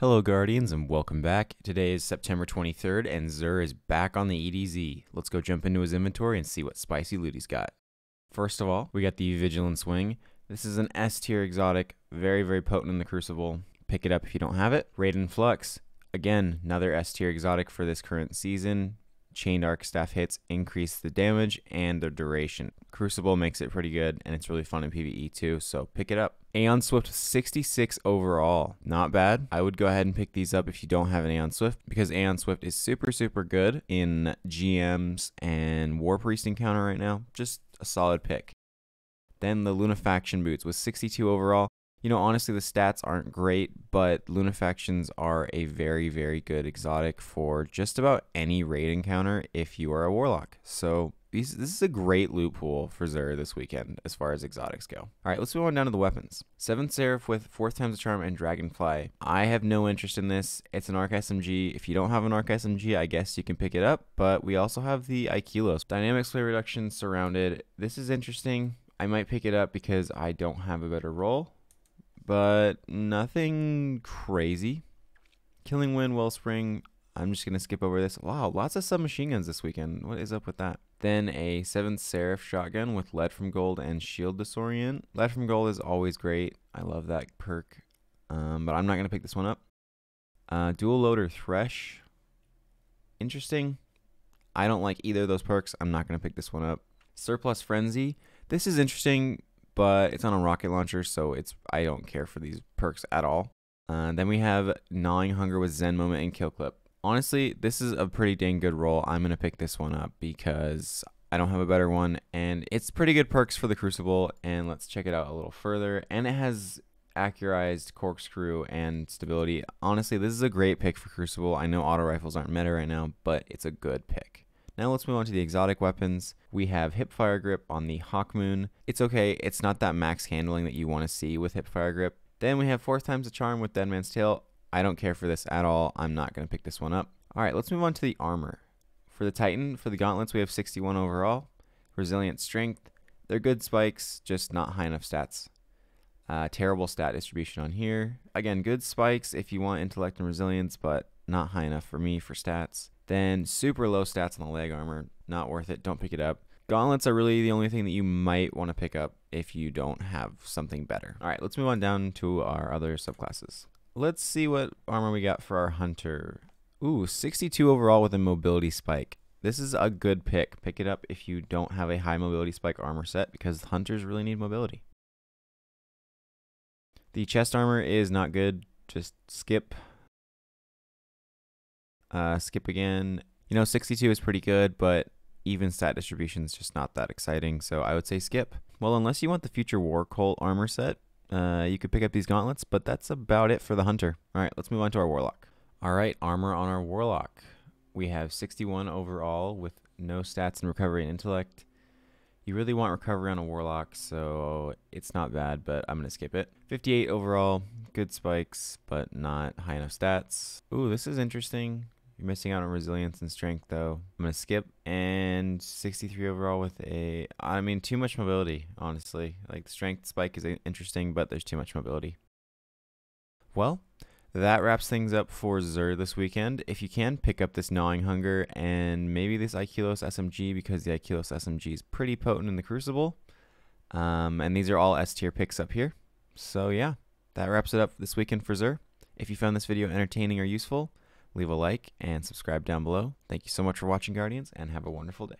Hello Guardians and welcome back. Today is September 23rd and XUR is back on the EDZ. Let's go jump into his inventory and see what spicy loot he's got. First of all, we got the Vigilance Wing. This is an S tier exotic, very potent in the Crucible. Pick it up if you don't have it. Raiden Flux, again, another S tier exotic for this current season. Chained Arc Staff hits increase the damage and the duration. Crucible makes it pretty good and it's really fun in PvE too, so pick it up. Aeon Swift 66 overall, not bad. I would go ahead and pick these up if you don't have an Aeon Swift because Aeon Swift is super good in GMs and War Priest encounter right now. Just a solid pick. Then the Lunafaction boots with 62 overall. You know, honestly, the stats aren't great, but Lunafactions are a very good exotic for just about any raid encounter if you are a Warlock. So this is a great loot pool for XUR this weekend as far as exotics go. All right, let's move on down to the weapons. 7th Seraph with 4th times the charm and Dragonfly. I have no interest in this. It's an Arc SMG. If you don't have an Arc SMG, I guess you can pick it up, but we also have the Aikilos. Dynamic Sway Reduction Surrounded. This is interesting. I might pick it up because I don't have a better roll, but nothing crazy. Killing Wind, Wellspring, I'm just going to skip over this. Wow, lots of submachine guns this weekend. What is up with that? Then a 7th Seraph shotgun with Lead from Gold and Shield Disorient. Lead from Gold is always great. I love that perk, but I'm not going to pick this one up. Dual Loader Thresh. Interesting. I don't like either of those perks. I'm not going to pick this one up. Surplus Frenzy. This is interesting, but it's on a rocket launcher, so I don't care for these perks at all. Then we have Gnawing Hunger with Zen Moment and Kill Clip. Honestly, this is a pretty dang good roll. I'm going to pick this one up because I don't have a better one, and it's pretty good perks for the Crucible, and let's check it out a little further. And it has accurized Corkscrew and Stability. Honestly, this is a great pick for Crucible. I know auto rifles aren't meta right now, but it's a good pick. Now let's move on to the exotic weapons. We have Hipfire Grip on the Hawkmoon. It's okay. It's not that max handling that you want to see with Hipfire Grip. Then we have 4th times the charm with Dead Man's Tail. I don't care for this at all. I'm not going to pick this one up. All right, let's move on to the armor. For the Titan, for the gauntlets, we have 61 overall. Resilient Strength. They're good spikes, just not high enough stats. Terrible stat distribution on here. Again, good spikes if you want intellect and resilience, but not high enough for me for stats. Then super low stats on the leg armor. Not worth it. Don't pick it up. Gauntlets are really the only thing that you might want to pick up if you don't have something better. All right, let's move on down to our other subclasses. Let's see what armor we got for our Hunter. Ooh, 62 overall with a mobility spike. This is a good pick. Pick it up if you don't have a high mobility spike armor set because Hunters really need mobility. The chest armor is not good. Just skip. Skip again. You know, 62 is pretty good, but even stat distribution is just not that exciting, so I would say skip. Well, unless you want the Future War Cult armor set, you could pick up these gauntlets, but that's about it for the Hunter. All right, let's move on to our Warlock. All right, armor on our Warlock. We have 61 overall with no stats in recovery and intellect. You really want recovery on a Warlock, so it's not bad, but I'm going to skip it. 58 overall, good spikes, but not high enough stats. Ooh, this is interesting. You're missing out on resilience and strength, though. I'm going to skip. And 63 overall with too much mobility, honestly. Like, the strength spike is interesting, but there's too much mobility. Well, that wraps things up for XUR this weekend. If you can, pick up this Gnawing Hunger and maybe this Aikilos SMG because the Aikilos SMG is pretty potent in the Crucible. And these are all S tier picks up here. So, yeah, that wraps it up this weekend for XUR. If you found this video entertaining or useful, leave a like and subscribe down below. Thank you so much for watching, Guardians, and have a wonderful day.